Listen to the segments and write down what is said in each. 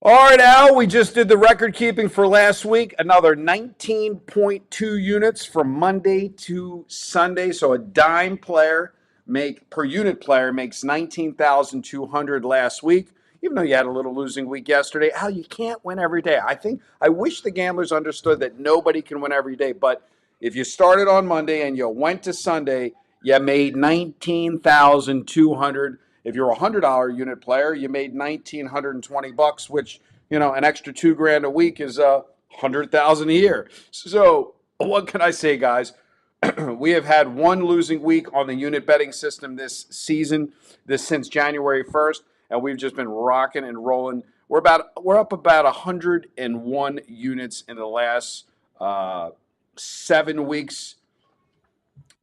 All right, Al, we just did the record keeping for last week. Another 19.2 units from Monday to Sunday. So a dime player per unit player makes 19,200 last week. Even though you had a little losing week yesterday, Al, you can't win every day. I wish the gamblers understood that nobody can win every day. But if you started on Monday and you went to Sunday, you made 19,200. If you're a $100 unit player, you made $1,920, which, an extra $2,000 a week is 100,000 a year. So what can I say, guys? We have had one losing week on the unit betting system this season, this since January 1st, and we've just been rocking and rolling. We're up about 101 units in the last 7 weeks,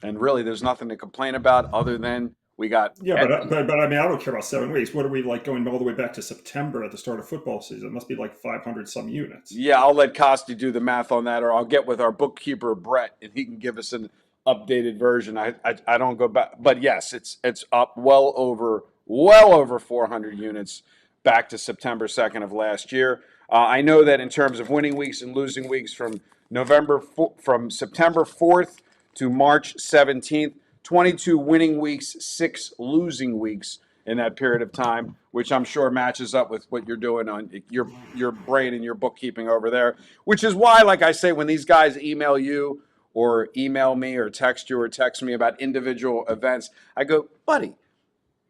and really, there's nothing to complain about other than we got. Yeah, but I mean, I don't care about 7 weeks. What are we like going all the way back to September at the start of football season? It must be like 500 some units. Yeah, I'll let Costi do the math on that, or I'll get with our bookkeeper Brett, and he can give us an updated version. I don't go back, but yes, it's up well over 400 units back to September 2nd of last year. I know that in terms of winning weeks and losing weeks from September 4th to March 17th, 22 winning weeks, 6 losing weeks in that period of time, which I'm sure matches up with what you're doing on your brain and your bookkeeping over there, which is why, like I say, when these guys email you or email me or text you or text me about individual events, I go, buddy,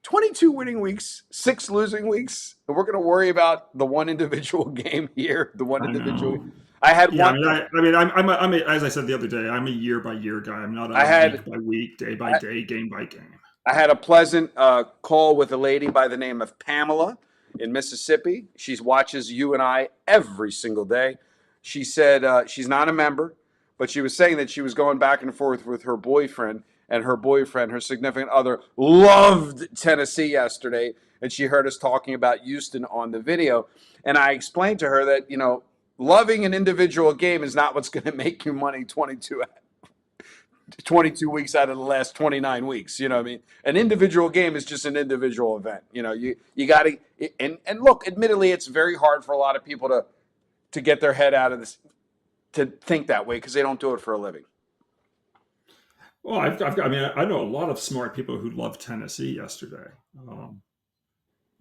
22 winning weeks, 6 losing weeks, and we're going to worry about the one individual game here, the one I individual. know. I had Yeah, one. as I said the other day, I'm a year by year guy. I'm not I a had week by week, day by day, game by game. I had a pleasant call with a lady by the name of Pamela in Mississippi. She watches you and I every single day. She said she's not a member, but she was saying that she was going back and forth with her boyfriend, and her boyfriend, her significant other, loved Tennessee yesterday, and she heard us talking about Houston on the video. And I explained to her that, loving an individual game is not what's going to make you money 22 weeks out of the last 29 weeks. You know what I mean? An individual game is just an individual event. You got to, and look, admittedly, it's very hard for a lot of people to get their head out of this, to think that way, because they don't do it for a living. Well, I know a lot of smart people who love Tennessee yesterday.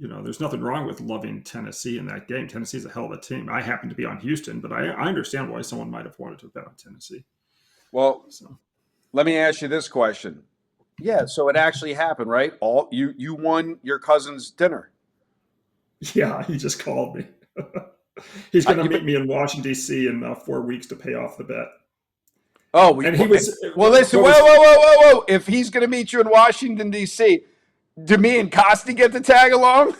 There's nothing wrong with loving Tennessee in that game. Tennessee's a hell of a team. I happen to be on Houston, but I understand why someone might have wanted to bet on Tennessee. Well, let me ask you this question. Yeah, so it actually happened, right? You won your cousin's dinner. Yeah, he just called me. He's going to meet me in Washington, D.C. in 4 weeks to pay off the bet. Oh, and he was. Well, listen, whoa. If he's going to meet you in Washington, D.C., do me and Costi get to tag along?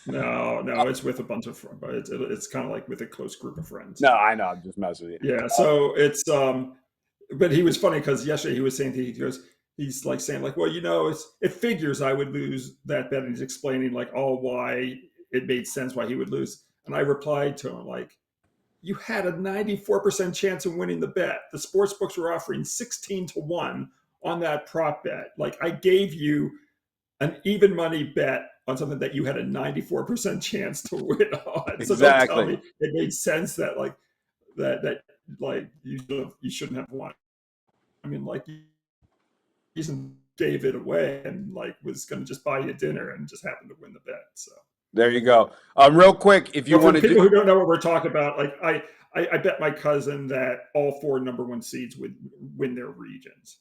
No, it's with a bunch of friends, but it's kind of like with a close group of friends. No, I know. I'm just messing with you. Yeah, so it's but he was funny because yesterday he was saying he's like saying like, well, it figures I would lose that bet, and he's explaining like why it made sense why he would lose, and I replied to him like, you had a 94% chance of winning the bet. The sports books were offering 16-1 on that prop bet. Like I gave you an even money bet on something that you had a 94% chance to win on. Exactly. So don't tell me it made sense that you shouldn't have won. I mean, like you gave it away and like was going to just buy you dinner and just happened to win the bet. So there you go. Real quick, if you want to, people who don't know what we're talking about, like I bet my cousin that all 4 number 1 seeds would win their regions.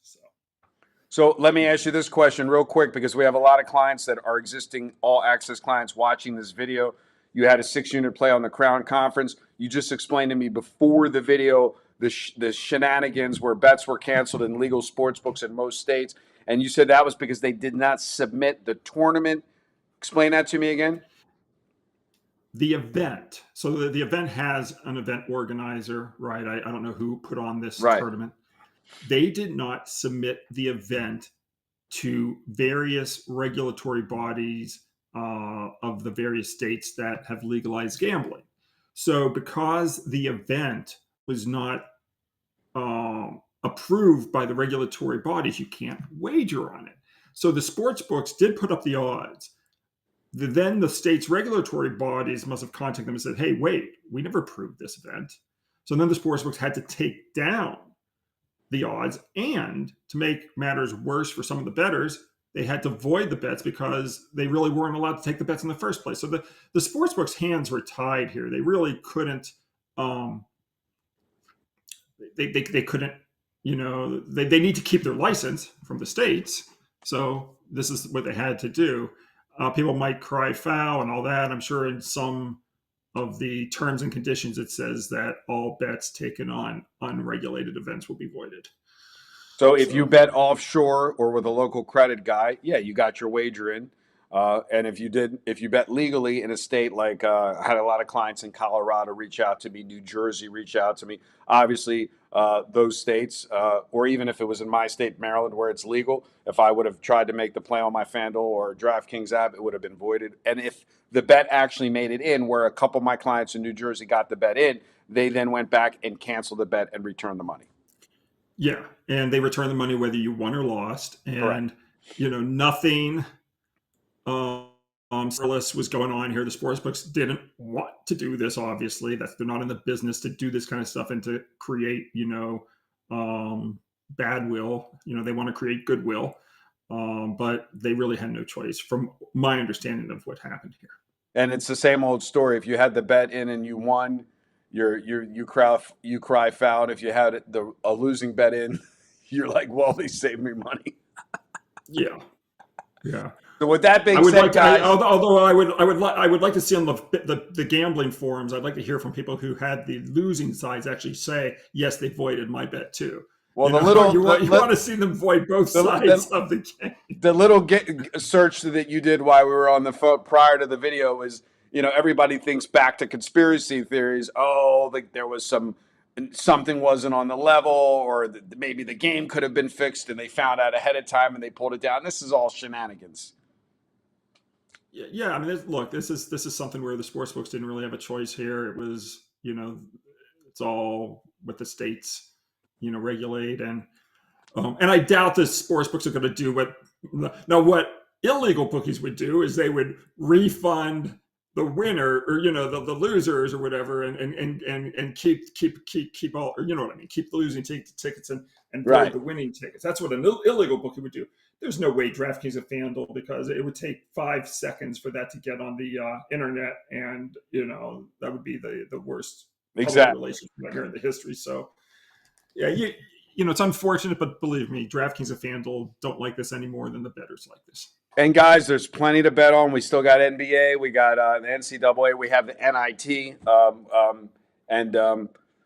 So let me ask you this question real quick, because we have a lot of clients that are existing all access clients watching this video. You had a 6-unit play on the Crown Conference. You just explained to me before the video the shenanigans where bets were canceled in legal sports books in most states. And you said that was because they did not submit the tournament. Explain that to me again. The event. So the event has an event organizer, right? I don't know who put on this tournament. They did not submit the event to various regulatory bodies of the various states that have legalized gambling. So because the event was not approved by the regulatory bodies, you can't wager on it. So the sports books did put up the odds. Then the state's regulatory bodies must have contacted them and said, hey, wait, we never approved this event. So then the sportsbooks had to take down the odds. And to make matters worse for some of the bettors, they had to void the bets because they really weren't allowed to take the bets in the first place. So the sportsbooks' hands were tied here. They really couldn't. They couldn't. They need to keep their license from the states. So this is what they had to do. People might cry foul and all that. I'm sure in some of the terms and conditions it says that all bets taken on unregulated events will be voided. So if you bet offshore or with a local credit guy, yeah, you got your wager in. And if you bet legally in a state like I had a lot of clients in Colorado reach out to me, New Jersey reach out to me. Obviously, those states, or even if it was in my state, Maryland, where it's legal, if I would have tried to make the play on my FanDuel or DraftKings app, it would have been voided. And if the bet actually made it in, where a couple of my clients in New Jersey got the bet in, they then went back and canceled the bet and returned the money. Yeah, and they return the money whether you won or lost, and Correct. nothing was going on here. The sports books didn't want to do this. Obviously, they're not in the business to do this kind of stuff and to create bad will. They want to create goodwill, but they really had no choice, from my understanding of what happened here. And it's the same old story. If you had the bet in and you won, you cry foul. And if you had a losing bet in, you're like, well, they saved me money. Yeah. So with that being said, like guys, although I would like to see on the gambling forums, I'd like to hear from people who had the losing sides actually say, yes, they voided my bet too. Well, you want to see them void both sides of the game. The little search that you did while we were on the phone prior to the video was, everybody thinks back to conspiracy theories. Oh, there was something wasn't on the level, or maybe the game could have been fixed and they found out ahead of time and they pulled it down. This is all shenanigans. Yeah, I mean, look, this is something where the sports books didn't really have a choice here. It was, it's all what the states, regulate, and I doubt the sports books are going to do what illegal bookies would do is they would refund the winner or the losers or whatever, and keep all, or what I mean, keep the losing tickets and void the winning tickets. That's what an illegal bookie would do. There's no way DraftKings or FanDuel, because it would take 5 seconds for that to get on the internet, and that would be the worst relationship here in the history. So yeah, it's unfortunate, but believe me, DraftKings and FanDuel don't like this any more than the bettors like this. And guys, there's plenty to bet on. We still got NBA, we got the NCAA, we have the NIT,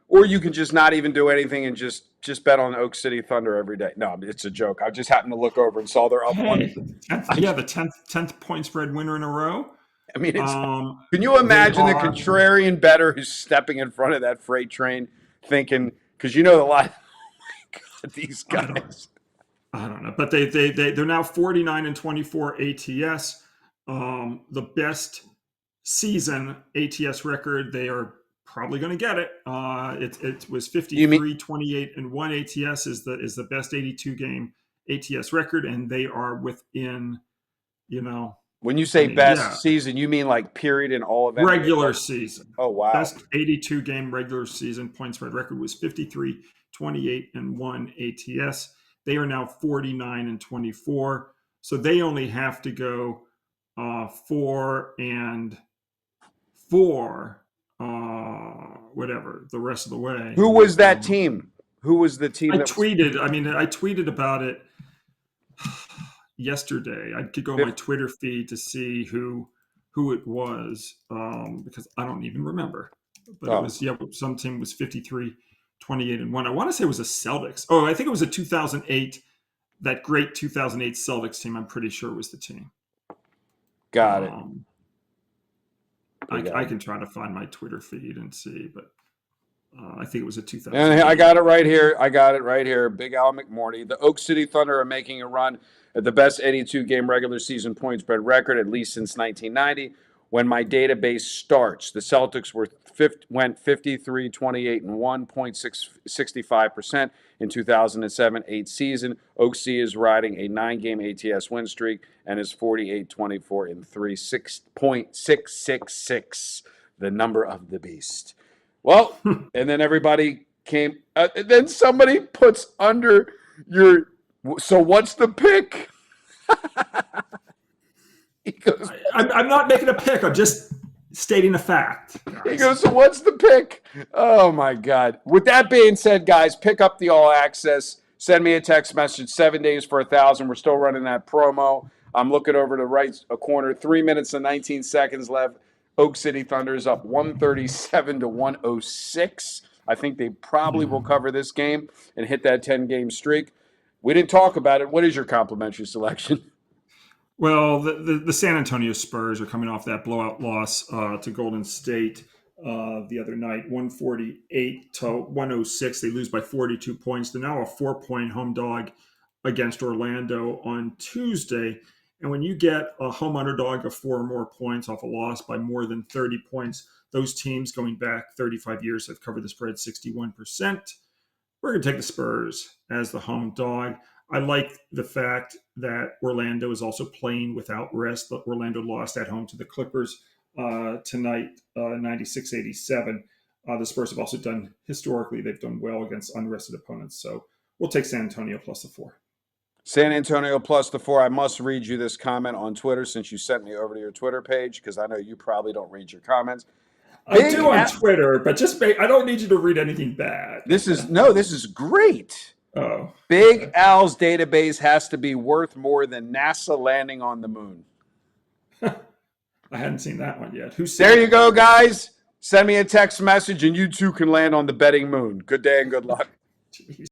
or you can just not even do anything and just bet on Oak City Thunder every day. No, it's a joke. I just happened to look over and saw they're up one. The 10th point spread winner in a row. I mean, can you imagine the contrarian bettor who's stepping in front of that freight train thinking, because the line, oh my God, these guys. I don't know, but they're now 49-24 ATS. The best season ATS record. They are probably going to get it. It was 53-28-1 ATS is the best 82 game ATS record, and they are within, When you say best season, you mean like period in all events? Regular season. Oh, wow. Best 82 game regular season point spread record was 53-28-1 ATS. They are now 49-24. So they only have to go 4-4, whatever, the rest of the way. Who was that team? Who was the team? I tweeted about it yesterday. I could go on my Twitter feed to see who it was, because I don't even remember. But it was, some team was 53-28-1. I want to say it was a Celtics. Oh, I think it was a 2008, that great 2008 Celtics team. I'm pretty sure it was the team. Got it. I can try to find my Twitter feed and see, but I think it was a 2008. And I got it right here. Big Al McMordie. The Oak City Thunder are making a run at the best 82 game regular season point spread record, at least since 1990. when my database starts. The Celtics went 53, 28, and 1.65% in 2007-8 season. Oak C is riding a 9-game ATS win streak and is 48, 24, and 3, 6.666, the number of the beast. Well, and then everybody came. Then somebody puts under your. So what's the pick? He goes, I'm not making a pick. I'm just stating a fact. He goes, so what's the pick? Oh, my God. With that being said, guys, pick up the All Access. Send me a text message, 7 days for $1,000. We're still running that promo. I'm looking over to right a corner, 3 minutes and 19 seconds left. Oak City Thunder is up 137 to 106. I think they probably will cover this game and hit that 10-game streak. We didn't talk about it. What is your complimentary selection? Well, the San Antonio Spurs are coming off that blowout loss to Golden State the other night, 148 to 106. They lose by 42 points. They're now a 4-point home dog against Orlando on Tuesday. And when you get a home underdog of 4 or more points off a loss by more than 30 points, those teams going back 35 years have covered the spread 61%. We're going to take the Spurs as the home dog. I like the fact that Orlando is also playing without rest. Orlando lost at home to the Clippers tonight, 96-87. The Spurs have also done, historically, they've done well against unrested opponents. So we'll take San Antonio plus the 4. San Antonio plus the 4. I must read you this comment on Twitter since you sent me over to your Twitter page because I know you probably don't read your comments. I do on Twitter, but I don't need you to read anything bad. This is great. Oh. Big Al's database has to be worth more than NASA landing on the moon. I hadn't seen that one yet. Who said there you go, guys. Send me a text message and you too can land on the betting moon. Good day and good luck. Jeez.